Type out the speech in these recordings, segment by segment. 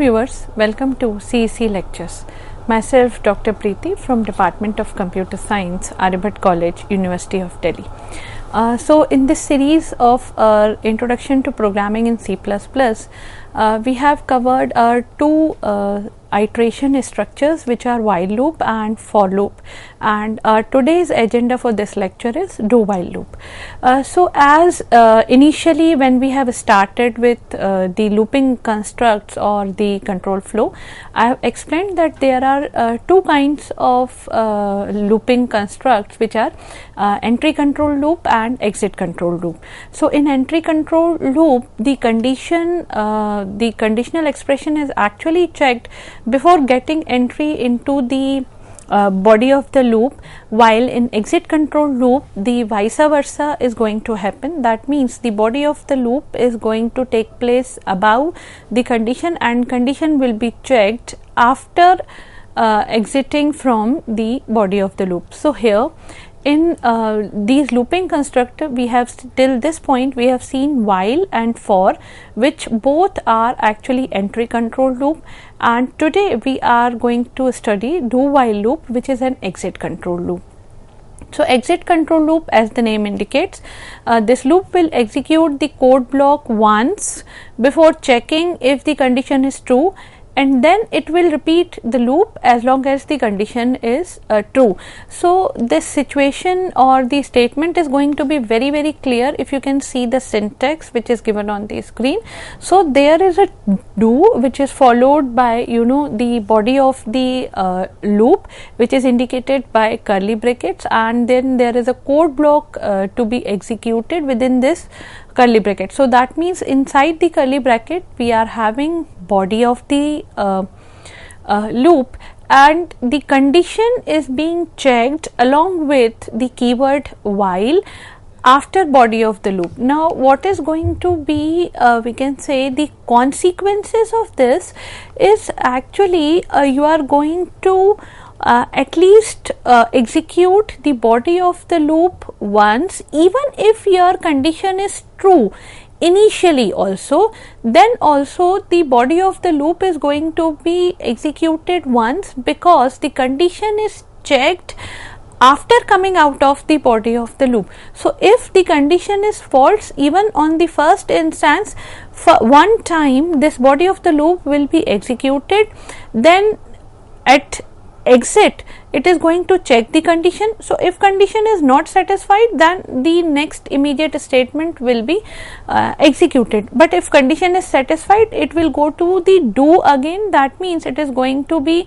viewers, welcome to CEC lectures. Myself Dr. Preeti from Department of Computer Science, Aryabhatta College, University of Delhi. So in this series of Introduction to Programming in C++, we have covered two iteration structures, which are while loop and for loop, and today's agenda for this lecture is do while loop. So as initially when we have started with the looping constructs or the control flow, I have explained that there are two kinds of looping constructs, which are entry control loop and exit control loop. So in entry control loop, the conditional expression is actually checked before getting entry into the body of the loop, while in exit control loop the vice versa is going to happen. That means the body of the loop is going to take place above the condition and condition will be checked after exiting from the body of the loop. So here in these looping constructor, we have till this point we have seen while and for, which both are actually entry control loop, and today we are going to study do while loop, which is an exit control loop. So exit control loop, as the name indicates, this loop will execute the code block once before checking if the condition is true, and then it will repeat the loop as long as the condition is true. So this situation or the statement is going to be very clear if you can see the syntax which is given on the screen. So there is a do which is followed by the body of the loop, which is indicated by curly brackets, and then there is a code block to be executed within this curly bracket. So that means inside the curly bracket we are having body of the loop, and the condition is being checked along with the keyword while after body of the loop. Now what is going to be we can say the consequences of this is actually you are going to at least execute the body of the loop once, even if your condition is true initially also, then also the body of the loop is going to be executed once, because the condition is checked after coming out of the body of the loop. So if the condition is false, even on the first instance, for one time this body of the loop will be executed, then at exit it is going to check the condition. So if condition is not satisfied, then the next immediate statement will be executed, but if condition is satisfied, it will go to the do again. That means it is going to be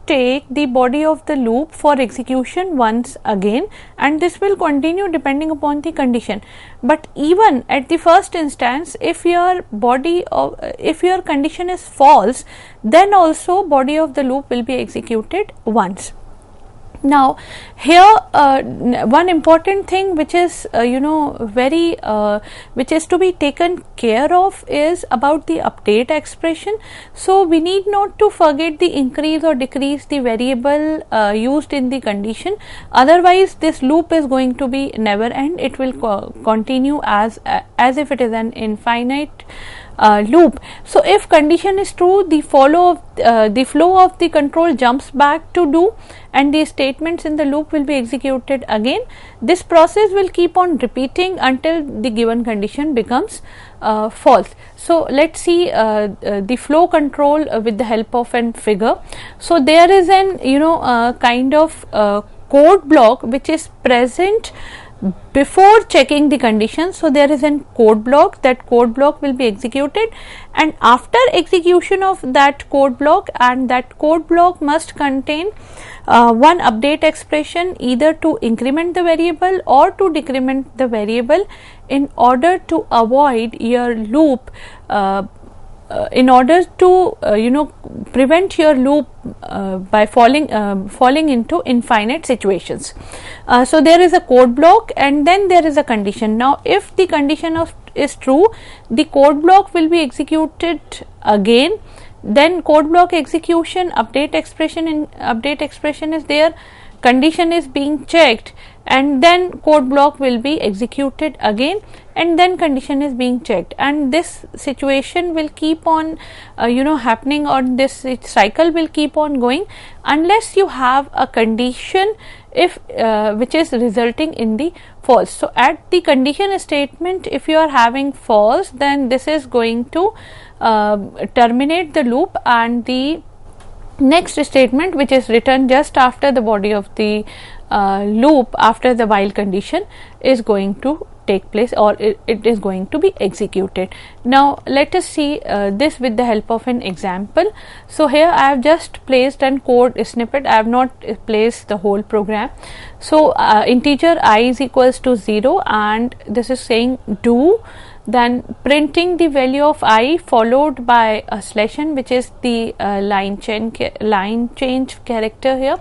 take the body of the loop for execution once again, and this will continue depending upon the condition. But even at the first instance, if your condition is false, then also body of the loop will be executed once. Now here one important thing which is which is to be taken care of is about the update expression. So we need not to forget the increase or decrease the variable used in the condition, otherwise this loop is going to be never end. It will continue as if it is an infinite loop. So if condition is true, the flow of the control jumps back to do, and the statements in the loop will be executed again. This process will keep on repeating until the given condition becomes false. So let's see the flow control with the help of an figure. So there is an kind of code block which is present before checking the condition. So there is a code block, that code block will be executed, and after execution of that code block, and that code block must contain one update expression, either to increment the variable or to decrement the variable, in order to avoid your loop in order to prevent your loop by falling into infinite situations. So there is a code block and then there is a condition. Now if the condition is true, the code block will be executed again, then code block execution, update expression is there, condition is being checked, and then code block will be executed again, and then condition is being checked, and this situation will keep on happening, or this cycle will keep on going unless you have a condition if which is resulting in the false. So at the condition statement, if you are having false, then this is going to terminate the loop, and the next statement, which is written just after the body of the loop after the while condition, is going to take place, or it is going to be executed. Now let us see this with the help of an example. So here I have just placed an code snippet, I have not placed the whole program. So integer I is equals to 0, and this is saying do, then printing the value of I followed by a slash n, which is the line change character here,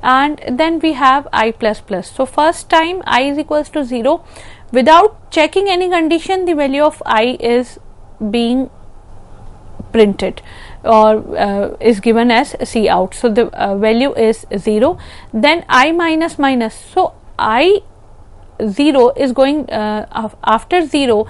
and then we have I plus plus. So first time I is equals to 0, without checking any condition, the value of I is being printed, or is given as C out. So the value is 0. Then I minus minus, so I 0 is going after 0,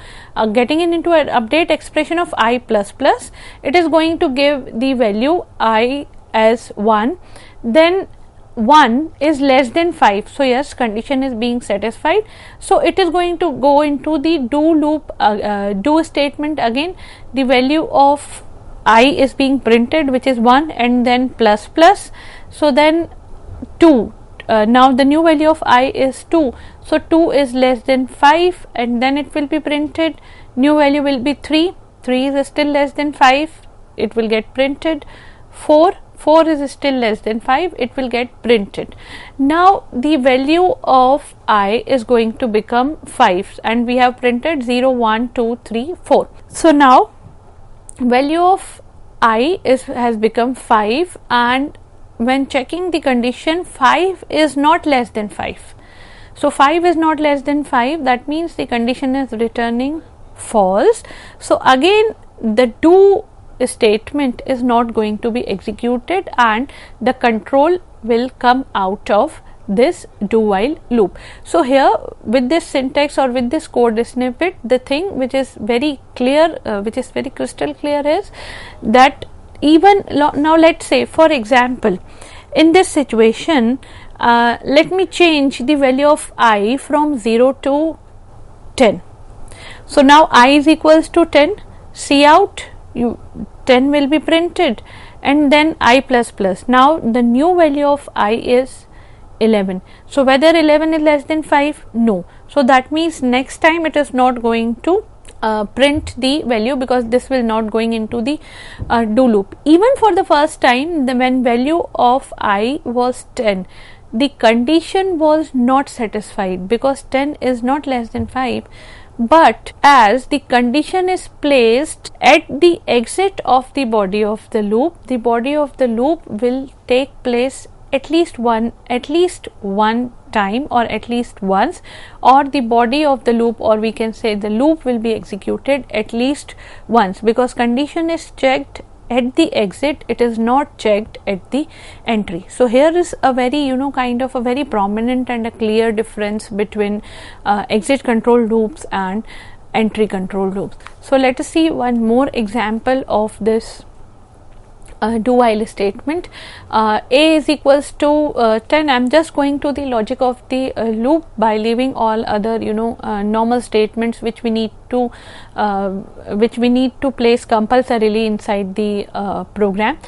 getting into an update expression of I plus plus, it is going to give the value I as 1, then 1 is less than 5. So yes, condition is being satisfied. So it is going to go into the do loop, do statement again. The value of I is being printed, which is 1, and then plus plus, so then 2. Now the new value of I is 2, so 2 is less than 5, and then it will be printed. New value will be 3, 3 is still less than 5, it will get printed. 4 is still less than 5, it will get printed. Now the value of I is going to become 5, and we have printed 0, 1, 2, 3, 4. So now value of I has become 5, and when checking the condition, 5 is not less than 5. So 5 is not less than 5, that means the condition is returning false. So again the do statement is not going to be executed, and the control will come out of this do while loop. So here with this syntax or with this code snippet, the thing which is very clear, which is very crystal clear, is that even now let's say, for example, in this situation, let me change the value of I from 0 to 10. So now I is equals to 10, C out, 10 will be printed, and then I plus plus. Now the new value of I is 11. So whether 11 is less than 5? No. So that means next time it is not going to print the value, because this will not going into the do loop. Even for the first time, when value of I was 10, the condition was not satisfied, because 10 is not less than 5. But as the condition is placed at the exit of the body of the loop will take place at least one time, or at least once, or the body of the loop, or we can say the loop, will be executed at least once, because condition is checked at the exit, it is not checked at the entry. So here is a very kind of a very prominent and a clear difference between exit control loops and entry control loops. So let us see one more example of this do while statement. A is equals to 10. I am just going to the logic of the loop by leaving all other normal statements which we need to place compulsorily inside the program.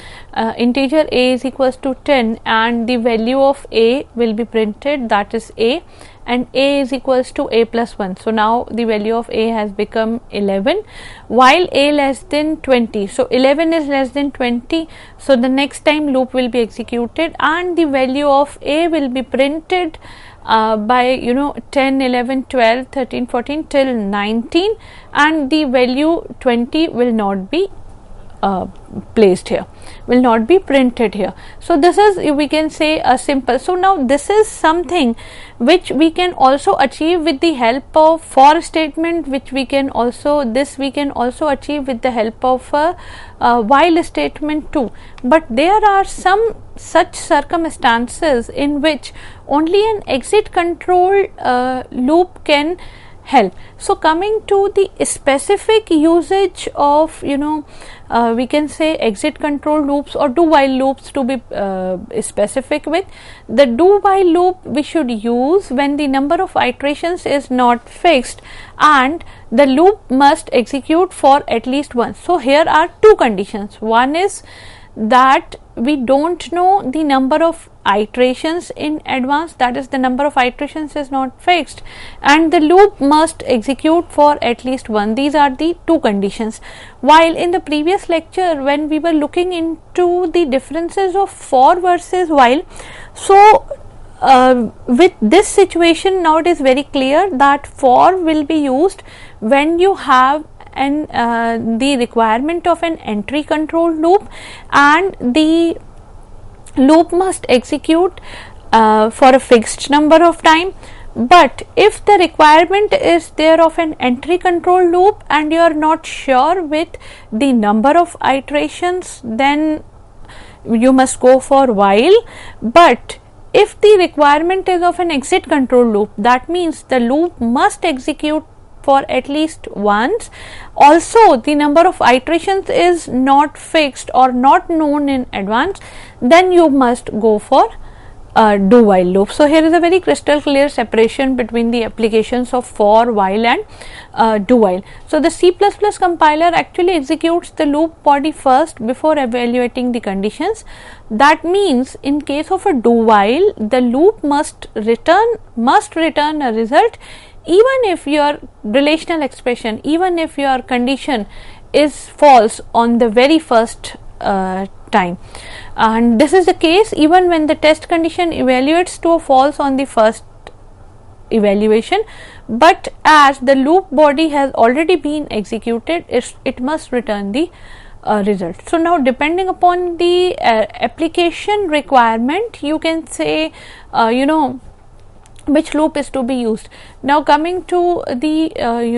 Integer A is equals to 10, and the value of A will be printed, that is A, and A is equals to A plus 1. So now the value of A has become 11, while A less than 20. So 11 is less than 20. So the next time loop will be executed, and the value of A will be printed by 10, 11, 12, 13, 14 till 19, and the value 20 will not be placed here. will not be printed here. So this is, we can say, a simple. So now this is something which we can also achieve with the help of for statement, which we can also achieve with the help of a while statement too. But there are some such circumstances in which only an exit control loop can help. So coming to the specific usage of, we can say, exit control loops or do while loops, to be specific with, the do while loop we should use when the number of iterations is not fixed and the loop must execute for at least once. So here are two conditions. One is that we don't know the number of iterations in advance, that is, the number of iterations is not fixed, and the loop must execute for at least one. These are the two conditions. While in the previous lecture, when we were looking into the differences of for versus while, so with this situation, now it is very clear that for will be used when you have the requirement of an entry control loop and the loop must execute for a fixed number of time. But if the requirement is there of an entry control loop and you are not sure with the number of iterations, then you must go for while. But if the requirement is of an exit control loop, that means the loop must execute for at least once. Also, the number of iterations is not fixed or not known in advance, then you must go for do while loop. So here is a very crystal clear separation between the applications of for, while and do while. So the C++ compiler actually executes the loop body first before evaluating the conditions. That means in case of a do while, the loop must return a result even if your relational expression, even if your condition is false on the very first time. And this is the case even when the test condition evaluates to a false on the first evaluation, but as the loop body has already been executed, it must return the result. So now, depending upon the application requirement, you can say which loop is to be used. Now coming to the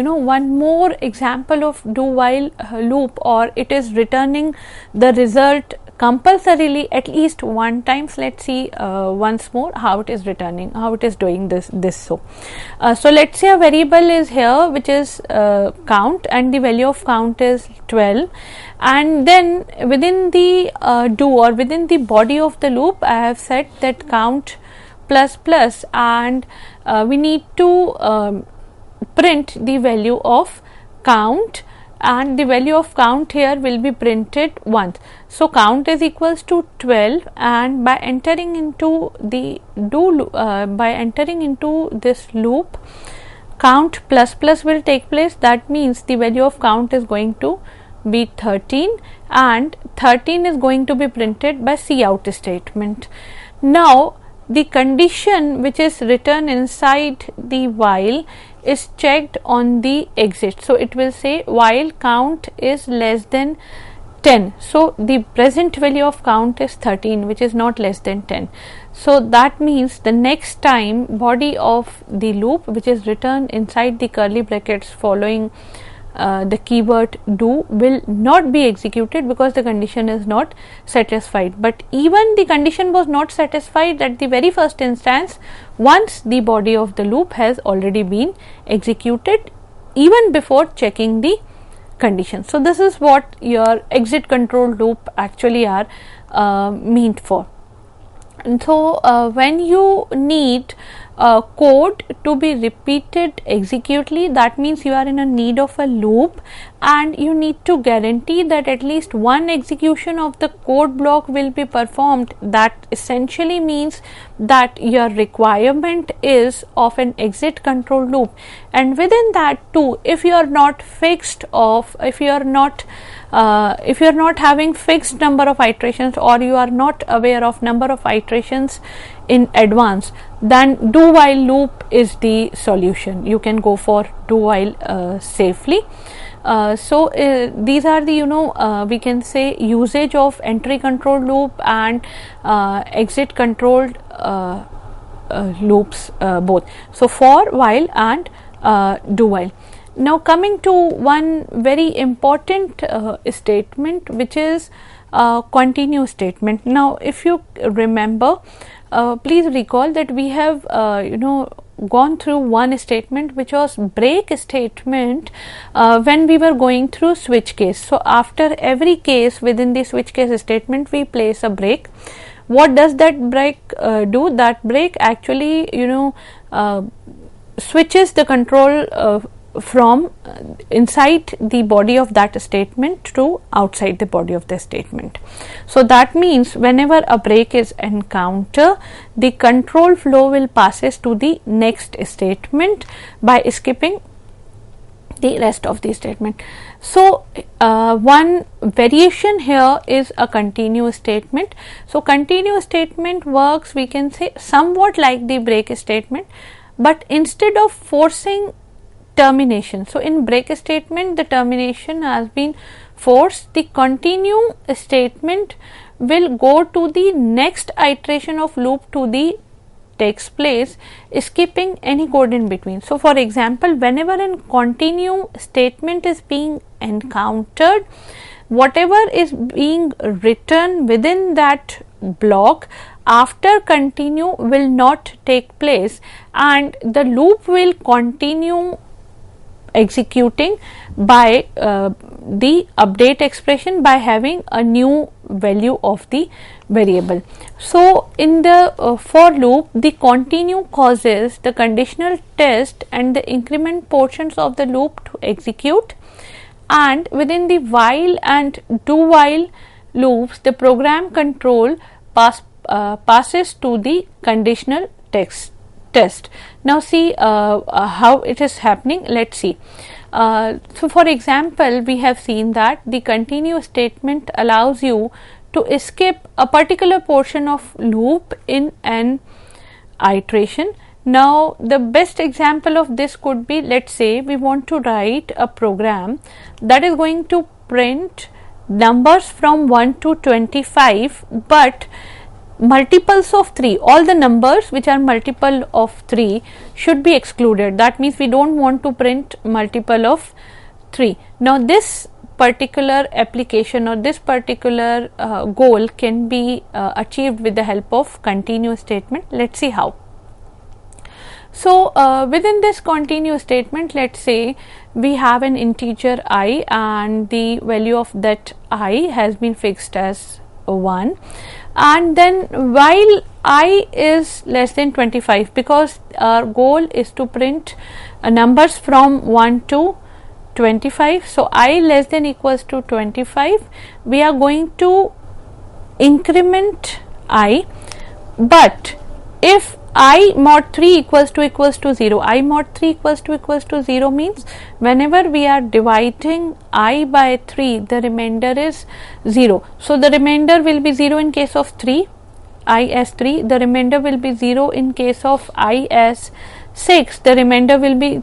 one more example of do while loop, or it is returning the result compulsorily at least one times. Let's see once more how it is returning, how it is doing this. So let's say a variable is here which is count, and the value of count is 12, and then within the do or within the body of the loop I have said that count plus plus, and we need to print the value of count, and the value of count here will be printed once. So count is equals to 12, and by entering into the this loop, count plus plus will take place. That means the value of count is going to be 13, and 13 is going to be printed by cout statement. Now the condition which is written inside the while is checked on the exit. So it will say while count is less than 10. So the present value of count is 13, which is not less than 10. So that means the next time body of the loop which is written inside the curly brackets following the keyword do will not be executed because the condition is not satisfied. But even the condition was not satisfied at the very first instance once the body of the loop has already been executed, even before checking the condition. So this is what your exit control loop actually are meant for. And so when you need code to be repeated executely, that means you are in a need of a loop, and you need to guarantee that at least one execution of the code block will be performed. That essentially means that your requirement is of an exit control loop, and within that too, if you are not fixed of, if you are not having fixed number of iterations, or you are not aware of number of iterations in advance, then do while loop is the solution. You can go for do while safely. These are the we can say usage of entry control loop and exit controlled loops both. So for, while and do while. Now coming to one very important statement, which is continue statement. Now if you remember, please recall that we have gone through one statement which was break statement when we were going through switch case. So after every case within the switch case statement we place a break. What does that break do? That break actually switches the control from inside the body of that statement to outside the body of the statement. So that means whenever a break is encountered, the control flow will passes to the next statement by skipping the rest of the statement. So one variation here is a continuous statement. So continuous statement works, we can say, somewhat like the break statement, but instead of forcing termination, so in break statement the termination has been forced, the continue statement will go to the next iteration of loop to the takes place, skipping any code in between. So for example, whenever a continue statement is being encountered, whatever is being written within that block after continue will not take place, and the loop will continue executing by the update expression by having a new value of the variable. So in the for loop, the continue causes the conditional test and the increment portions of the loop to execute, and within the while and do while loops the program control passes to the conditional test. Now see how it is happening. Let's see. So for example, we have seen that the continue statement allows you to skip a particular portion of loop in an iteration. Now the best example of this could be, let's say we want to write a program that is going to print numbers from 1 to 25, but multiples of 3, all the numbers which are multiple of 3 should be excluded. That means we don't want to print multiple of 3. Now this particular application or this particular goal can be achieved with the help of continue statement. Let's see how. So within this continue statement, let's say we have an integer I and the value of that I has been fixed as 1, and then while I is less than 25, because our goal is to print numbers from 1 to 25, so I less than equals to 25, we are going to increment I, but if I mod 3 equals to 0, I mod 3 equals to 0 means whenever we are dividing I by 3, the remainder is 0. So the remainder will be 0 in case of 3, I as 3, the remainder will be 0 in case of I as 6, the remainder will be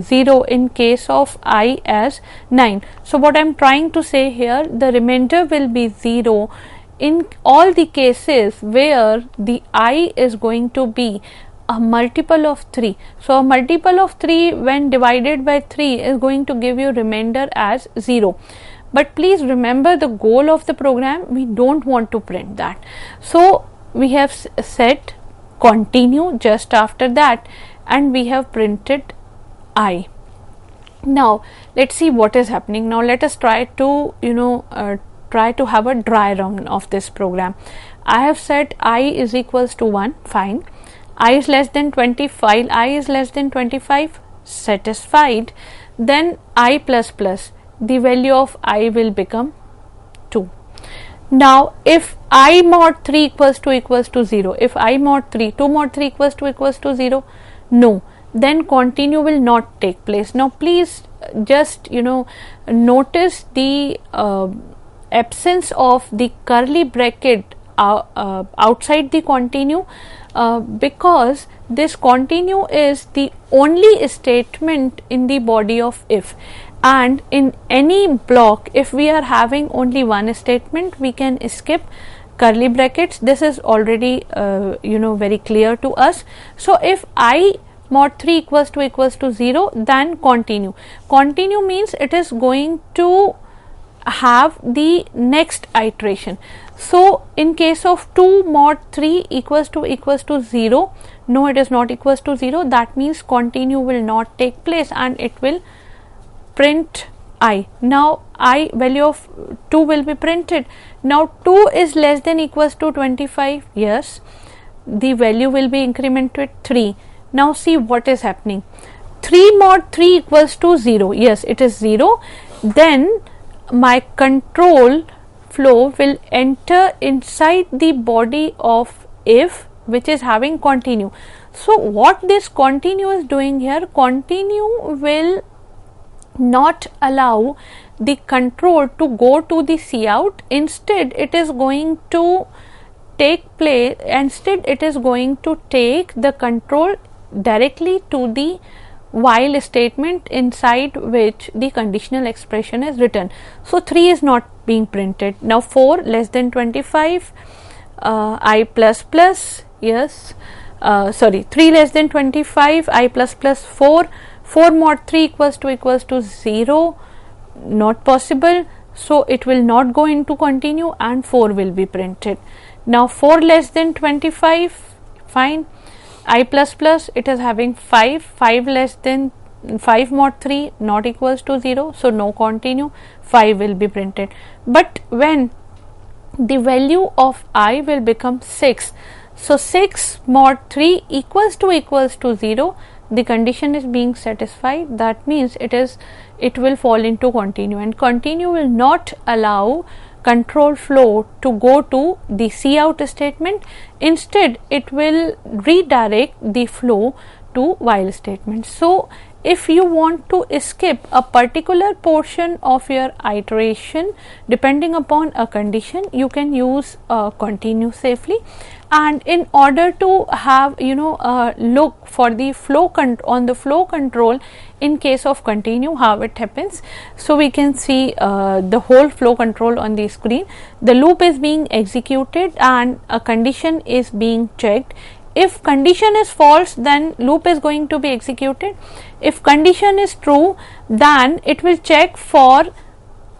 0 in case of I as 9. So what I am trying to say here, the remainder will be 0 in all the cases where the I is going to be a multiple of 3. So a multiple of 3 when divided by 3 is going to give you remainder as 0. But please remember the goal of the program, we don't want to print that. So we have set continue just after that and we have printed I. Now let's see what is happening. Now let us try to try to have a dry run of this program. I have set I is equals to 1, fine. I is less than 25, I is less than 25, satisfied. Then I plus plus, the value of I will become 2. Now if I mod 3 equals to 0, if I mod 3, 2 mod 3 equals to 0, no, then continue will not take place. Now please just notice the absence of the curly bracket outside the continue, because this continue is the only statement in the body of if, and in any block if we are having only one statement we can skip curly brackets. This is already very clear to us. So if I mod 3 equals to 0, then continue. Continue means it is going to have the next iteration. So in case of 2 mod 3 equals to 0, no, it is not equals to 0, that means continue will not take place and it will print I. Now I value of 2 will be printed. Now 2 is less than equals to 25, yes, the value will be incremented 3. Now see what is happening. 3 mod 3 equals to 0, yes, it is 0. Then my control flow will enter inside the body of if, which is having continue. So what this continue is doing here, continue will not allow the control to go to the cout. Instead it is going to take place, instead it is going to take the control directly to the while statement inside which the conditional expression is written. So 3 is not being printed. Now 4 less than 25, I plus plus, yes, 3 less than 25, I plus plus 4, 4 mod 3 equals to 0, not possible. So it will not go into continue and 4 will be printed. Now 4 less than 25, fine, I plus plus, it is having 5, 5 less than 5 mod 3 not equals to 0, so no continue, 5 will be printed. But when the value of I will become 6, so 6 mod 3 equals to 0, the condition is being satisfied, that means it will fall into continue, and continue will not allow control flow to go to the cout statement. Instead it will redirect the flow to while statement. So if you want to skip a particular portion of your iteration depending upon a condition, you can use continue safely. And in order to have look for the flow on the flow control in case of continue, how it happens, so we can see the whole flow control on the screen. The loop is being executed and a condition is being checked. If condition is false, then loop is going to be executed. If condition is true, then it will check for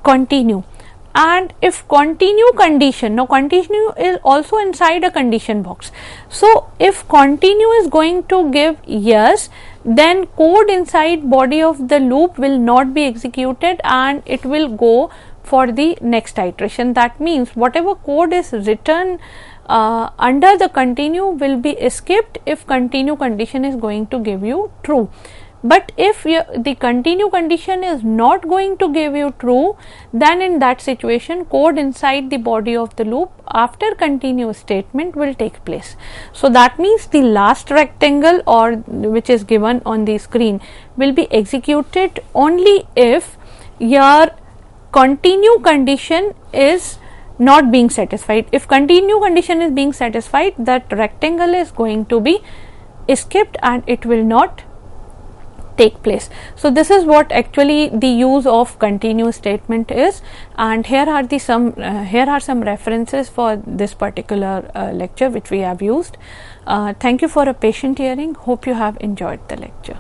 continue. And if continue condition, now continue is also inside a condition box. So if continue is going to give yes, then code inside body of the loop will not be executed and it will go for the next iteration. That means whatever code is written under the continue will be skipped if continue condition is going to give you true. But if the continue condition is not going to give you true, then in that situation code inside the body of the loop after continue statement will take place. So that means the last rectangle or which is given on the screen will be executed only if your continue condition is not being satisfied. If continue condition is being satisfied, that rectangle is going to be skipped and it will not take place. So this is what actually the use of continue statement is, and here are some references for this particular lecture which we have used. Thank you for a patient hearing. Hope you have enjoyed the lecture.